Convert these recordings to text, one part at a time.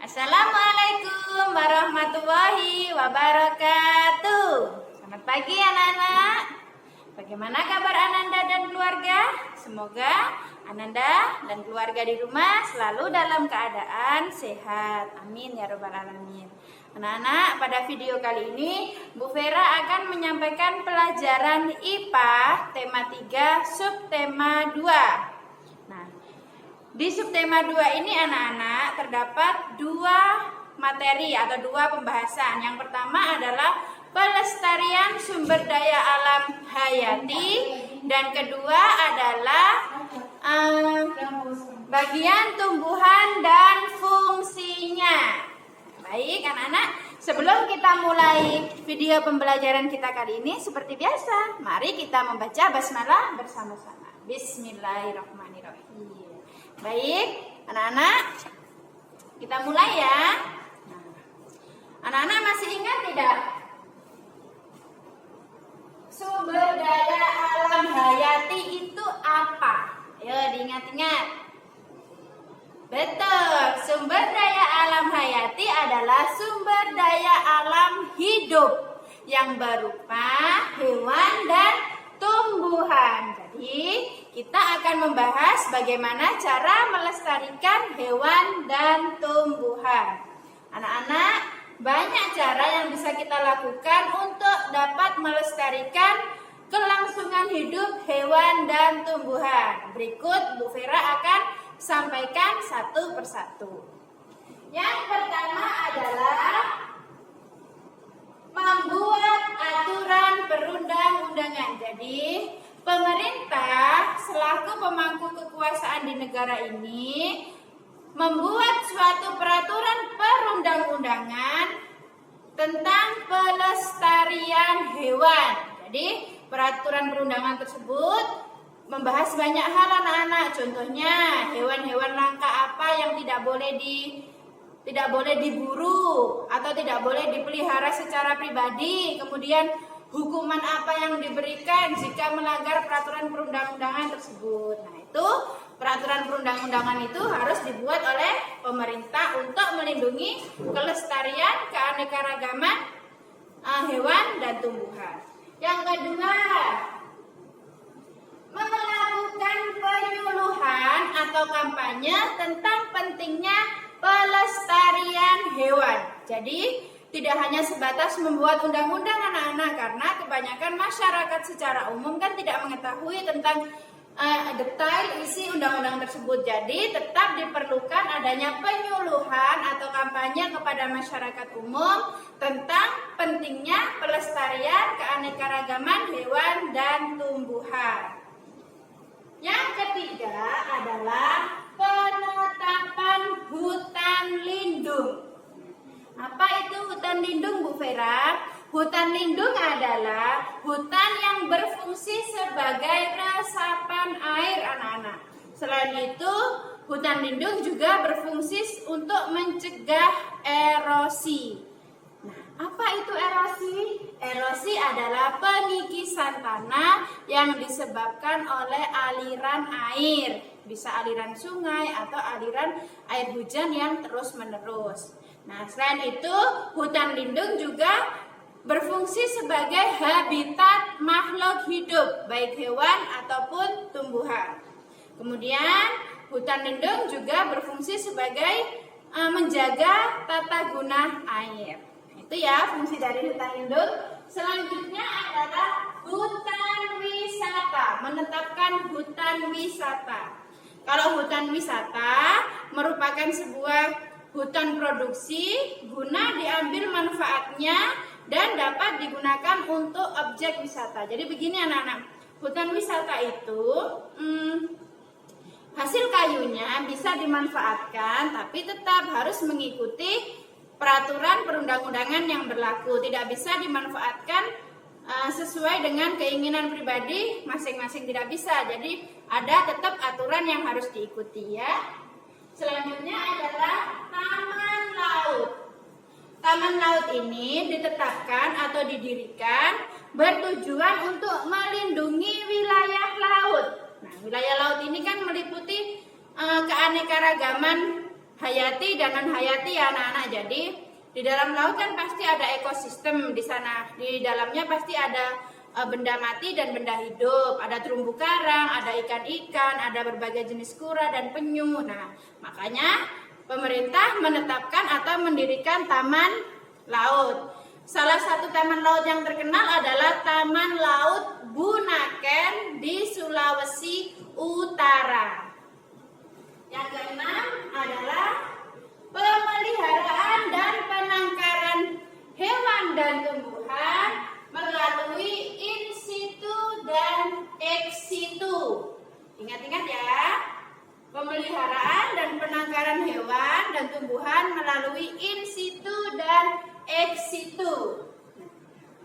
Assalamualaikum warahmatullahi wabarakatuh. Selamat pagi anak-anak. Bagaimana kabar Ananda dan keluarga? Semoga Ananda dan keluarga di rumah selalu dalam keadaan sehat. Amin ya robbal alamin. Anak-anak, pada video kali ini Bu Vera akan menyampaikan pelajaran IPA tema 3 subtema 2. Nah, di subtema 2 ini anak-anak terdapat dua materi atau dua pembahasan. Yang pertama adalah pelestarian sumber daya alam hayati, dan kedua adalah bagian tumbuhan dan fungsinya. Baik anak-anak, sebelum kita mulai video pembelajaran kita kali ini, seperti biasa, mari kita membaca basmalah bersama-sama. Bismillahirrahmanirrahim. Baik, anak-anak, kita mulai ya. Anak-anak masih ingat tidak? Sumber daya alam hayati itu apa? Ayo diingat-ingat. Betul, sumber daya alam hayati adalah sumber daya alam hidup yang berupa hewan dan tumbuhan. Jadi, kita akan membahas bagaimana cara melestarikan hewan dan tumbuhan. Anak-anak, banyak cara yang bisa kita lakukan untuk dapat melestarikan kelangsungan hidup hewan dan tumbuhan. Berikut Bu Vera akan sampaikan satu persatu. Yang pertama adalah membuat aturan perundang-undangan. Jadi, pemerintah selaku pemangku kekuasaan di negara ini membuat suatu peraturan perundang-undangan tentang pelestarian hewan. Jadi, peraturan perundangan tersebut membahas banyak hal anak-anak. Contohnya, hewan-hewan langka apa yang tidak boleh diburu atau tidak boleh dipelihara secara pribadi. Kemudian hukuman apa yang diberikan jika melanggar peraturan perundang-undangan tersebut. Nah, itu peraturan perundang-undangan itu harus dibuat oleh pemerintah untuk melindungi kelestarian keanekaragaman hewan dan tumbuhan. Yang kedua, melakukan penyuluhan atau kampanye tentang pentingnya pelestarian hewan. Jadi, tidak hanya sebatas membuat undang-undang anak-anak, karena kebanyakan masyarakat secara umum kan tidak mengetahui tentang detail isi undang-undang tersebut. Jadi, tetap diperlukan adanya penyuluhan atau kampanye kepada masyarakat umum tentang pentingnya pelestarian keanekaragaman hewan dan tumbuhan. Yang ketiga adalah penetapan hutan lindung. Apa itu hutan lindung, Bu Vera? Hutan lindung adalah hutan yang berfungsi sebagai resapan air anak-anak. Selain itu, hutan lindung juga berfungsi untuk mencegah erosi. Nah, apa itu erosi? Erosi adalah pengikisan tanah yang disebabkan oleh aliran air. Bisa aliran sungai atau aliran air hujan yang terus-menerus. Nah, selain itu, hutan lindung juga berfungsi sebagai habitat makhluk hidup, baik hewan ataupun tumbuhan. Kemudian, hutan lindung juga berfungsi sebagai menjaga tata guna air. Itu ya fungsi dari hutan lindung. Selanjutnya adalah hutan wisata, menetapkan hutan wisata. Kalau hutan wisata merupakan sebuah hutan produksi guna diambil manfaatnya dan dapat digunakan untuk objek wisata. Jadi begini anak-anak, hutan wisata itu hasil kayunya bisa dimanfaatkan, tapi tetap harus mengikuti peraturan perundang-undangan yang berlaku. Tidak bisa dimanfaatkan sesuai dengan keinginan pribadi masing-masing, tidak bisa. Jadi ada tetap aturan yang harus diikuti ya. Selanjutnya adalah taman laut. Taman laut ini ditetapkan atau didirikan bertujuan untuk melindungi wilayah laut. Nah, wilayah laut ini kan meliputi keanekaragaman hayati dan non hayati ya anak-anak. Jadi di dalam laut kan pasti ada ekosistem di sana. Di dalamnya pasti ada benda mati dan benda hidup. Ada terumbu karang, ada ikan-ikan, ada berbagai jenis kura dan penyu. Nah, makanya pemerintah menetapkan atau mendirikan taman laut. Salah satu taman laut yang terkenal adalah Taman Laut Bunaken di Sulawesi Utara. Yang keenam adalah pemeliharaan dan penangkaran hewan dan tumbuhan melalui in situ dan ex situ. Ingat-ingat ya, pemeliharaan dan penangkaran hewan dan tumbuhan melalui in situ dan ex situ.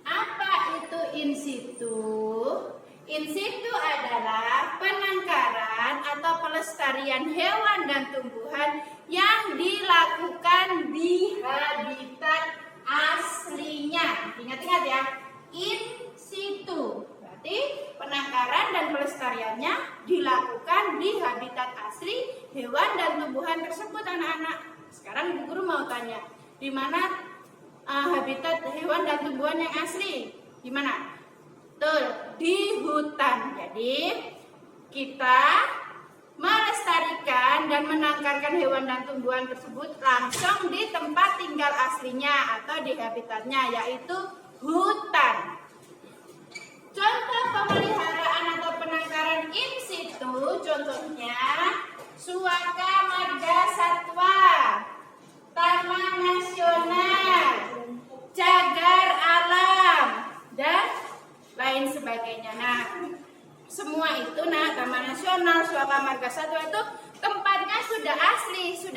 Apa itu in situ? In situ adalah penangkaran atau pelestarian hewan dan tumbuhan yang dilakukan di habitat aslinya. Ingat-ingat ya, in situ. Berarti penangkaran dan pelestariannya dilakukan di habitat asli hewan dan tumbuhan tersebut anak-anak. Sekarang Ibu Guru mau tanya, di mana habitat hewan dan tumbuhan yang asli? Di mana? Betul, di hutan. Jadi kita melestarikan dan menangkarkan hewan dan tumbuhan tersebut langsung di tempat tinggal aslinya atau di habitatnya, yaitu hutan. Contoh pemeliharaan atau penangkaran in situ, contohnya Suaka Marga Satwa, Taman Nasional, Cagar Alam, dan lain sebagainya. Nah, semua itu Taman Nasional, Suaka Marga Satwa itu tempatnya sudah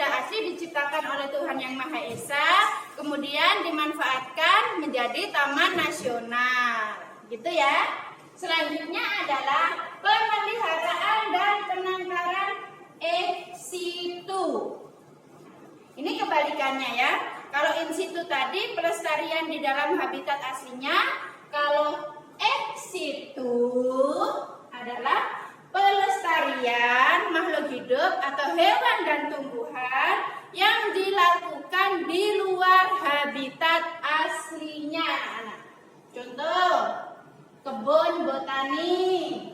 asli diciptakan oleh Tuhan Yang Maha Esa, kemudian dimanfaatkan menjadi taman nasional. Gitu ya. Selanjutnya adalah pemeliharaan dan penangkaran ex situ. Ini kebalikannya ya. Kalau in situ tadi pelestarian di dalam habitat aslinya, kalau ex situ adalah pelestarian makhluk hidup atau hewan dan tumbuhan yang dilakukan di luar habitat aslinya. Contoh, kebun botani,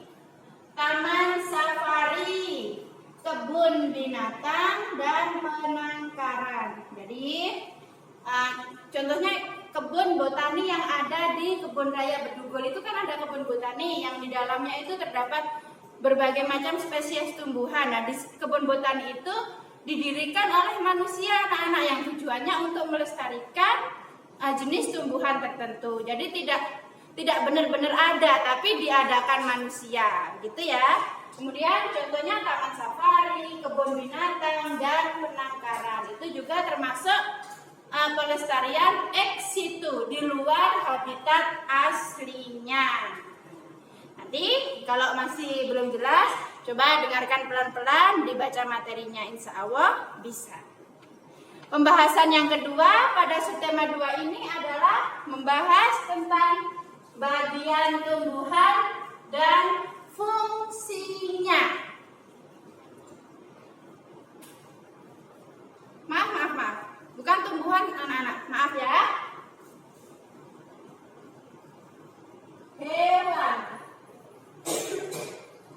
taman safari, kebun binatang, dan penangkaran. Jadi contohnya kebun botani yang ada di Kebun Raya Bedugul itu kan ada kebun botani yang di dalamnya itu terdapat berbagai macam spesies tumbuhan. Nah, di kebun botani itu didirikan oleh manusia anak-anak yang tujuannya untuk melestarikan jenis tumbuhan tertentu. Jadi tidak benar-benar ada, tapi diadakan manusia, gitu ya. Kemudian contohnya taman safari, kebun binatang, dan penangkaran. Itu juga termasuk pelestarian ex situ, di luar habitat aslinya. Nanti kalau masih belum jelas, coba dengarkan pelan-pelan, dibaca materinya, insya Allah bisa. Pembahasan yang kedua pada subtema 2 ini adalah membahas tentang bagian tumbuhan dan fungsinya. Maaf. Bukan tumbuhan anak-anak, maaf ya. Hewan.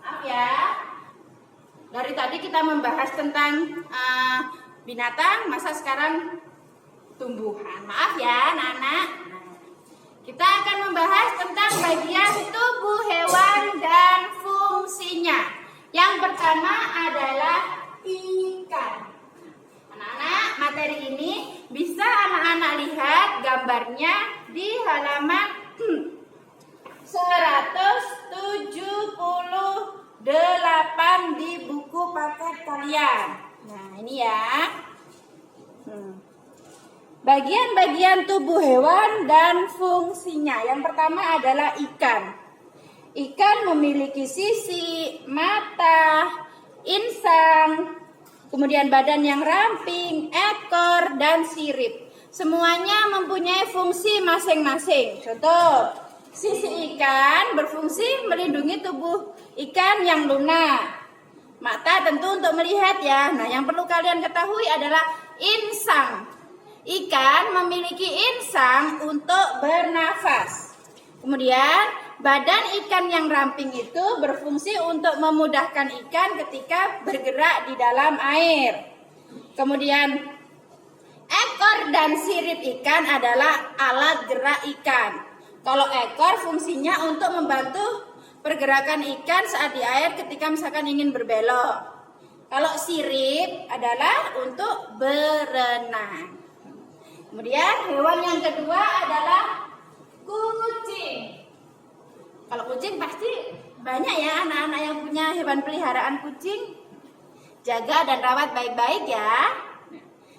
Maaf ya. Dari tadi kita membahas tentang binatang, masa sekarang tumbuhan. Maaf ya anak-anak. Kita akan membahas tentang bagian tubuh hewan dan fungsinya. Yang pertama adalah ikan. Anak-anak, materi ini bisa anak-anak lihat gambarnya di halaman 178 di buku paket kalian. Nah, ini ya. Bagian-bagian tubuh hewan dan fungsinya. Yang pertama adalah ikan. Ikan memiliki sisi, mata, insang, kemudian badan yang ramping, ekor, dan sirip. Semuanya mempunyai fungsi masing-masing. Contoh, sisi ikan berfungsi melindungi tubuh ikan yang lunak. Mata tentu untuk melihat ya. Nah, yang perlu kalian ketahui adalah insang. Ikan memiliki insang untuk bernafas. Kemudian, badan ikan yang ramping itu berfungsi untuk memudahkan ikan ketika bergerak di dalam air. Kemudian, ekor dan sirip ikan adalah alat gerak ikan. Kalau ekor fungsinya untuk membantu pergerakan ikan saat di air ketika misalkan ingin berbelok. Kalau sirip adalah untuk berenang. Kemudian hewan yang kedua adalah kucing. Kalau kucing pasti banyak ya anak-anak yang punya hewan peliharaan kucing. Jaga dan rawat baik-baik ya.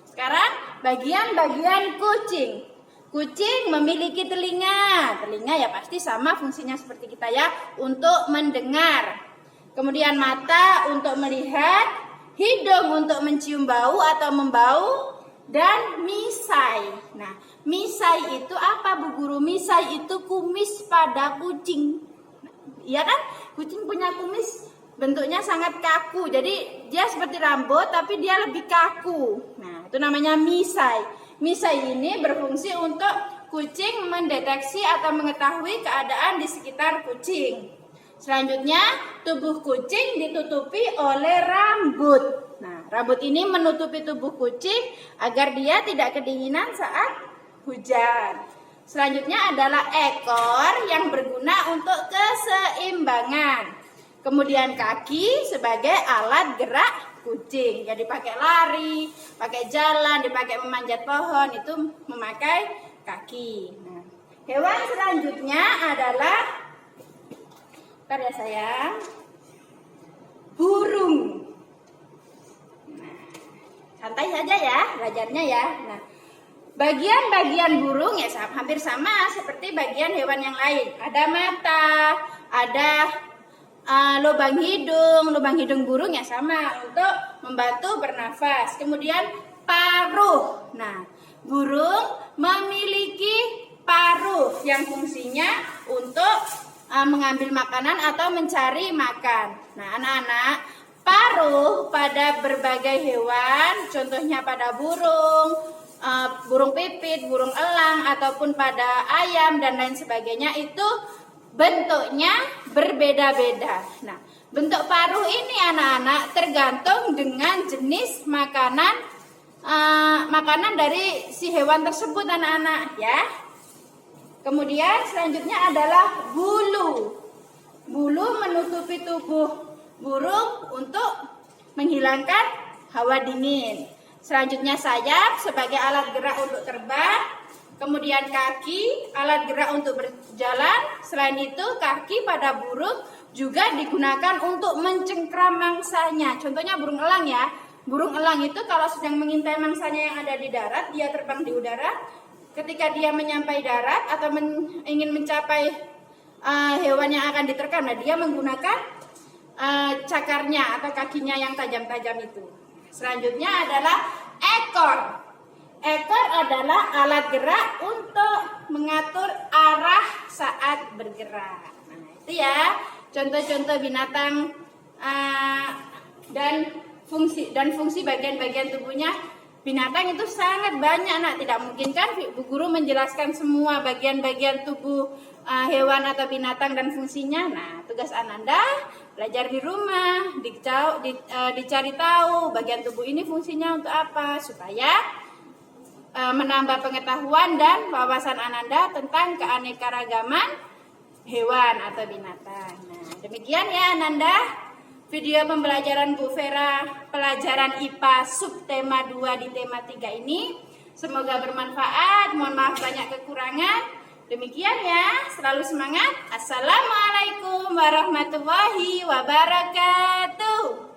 Sekarang bagian-bagian kucing. Kucing memiliki telinga. Telinga ya pasti sama fungsinya seperti kita ya, untuk mendengar. Kemudian mata untuk melihat, hidung untuk mencium bau atau membau, dan misai. Nah, misai itu apa Bu Guru? Misai itu kumis pada kucing. Iya kan? Kucing punya kumis bentuknya sangat kaku. Jadi dia seperti rambut tapi dia lebih kaku. Nah, itu namanya misai. Misai ini berfungsi untuk kucing mendeteksi atau mengetahui keadaan di sekitar kucing. Selanjutnya, tubuh kucing ditutupi oleh rambut. Nah, rambut ini menutupi tubuh kucing agar dia tidak kedinginan saat hujan. Selanjutnya adalah ekor yang berguna untuk keseimbangan. Kemudian kaki sebagai alat gerak kucing. Jadi pakai lari, pakai jalan, dipakai memanjat pohon, itu memakai kaki. Nah, hewan selanjutnya adalah, bentar ya sayang, burung. Santai saja ya belajarnya ya. Nah, bagian-bagian burung ya hampir sama seperti bagian hewan yang lain. Ada mata, ada lubang hidung burung ya sama untuk membantu bernafas. Kemudian paruh. Nah, burung memiliki paruh yang fungsinya untuk mengambil makanan atau mencari makan. Nah, anak-anak, paruh pada berbagai hewan, contohnya pada burung pipit, burung elang, ataupun pada ayam dan lain sebagainya, itu bentuknya berbeda-beda. Nah, bentuk paruh ini anak-anak tergantung dengan jenis makanan dari si hewan tersebut anak-anak ya. Kemudian selanjutnya adalah bulu. Bulu menutupi tubuh burung untuk menghilangkan hawa dingin. Selanjutnya sayap sebagai alat gerak untuk terbang. Kemudian kaki, alat gerak untuk berjalan. Selain itu, kaki pada burung juga digunakan untuk mencengkram mangsanya. Contohnya burung elang ya. Burung elang itu kalau sedang mengintai mangsanya yang ada di darat, dia terbang di udara. Ketika dia menyampai darat atau ingin mencapai hewan yang akan diterkam, nah dia menggunakan cakarnya atau kakinya yang tajam-tajam itu. Selanjutnya adalah ekor. Ekor adalah alat gerak untuk mengatur arah saat bergerak. Nah, itu ya contoh-contoh binatang dan fungsi bagian-bagian tubuhnya. Binatang itu sangat banyak, nak. Tidak mungkin kan Bu Guru menjelaskan semua bagian-bagian tubuh hewan atau binatang dan fungsinya. Nah, tugas Ananda belajar di rumah, dicari tahu bagian tubuh ini fungsinya untuk apa, supaya menambah pengetahuan dan wawasan Ananda tentang keanekaragaman hewan atau binatang. Nah, demikian ya Ananda, video pembelajaran Bu Vera pelajaran IPA subtema 2 di tema 3 ini. Semoga bermanfaat, mohon maaf banyak kekurangan. Demikian ya, selalu semangat. Assalamualaikum warahmatullahi wabarakatuh.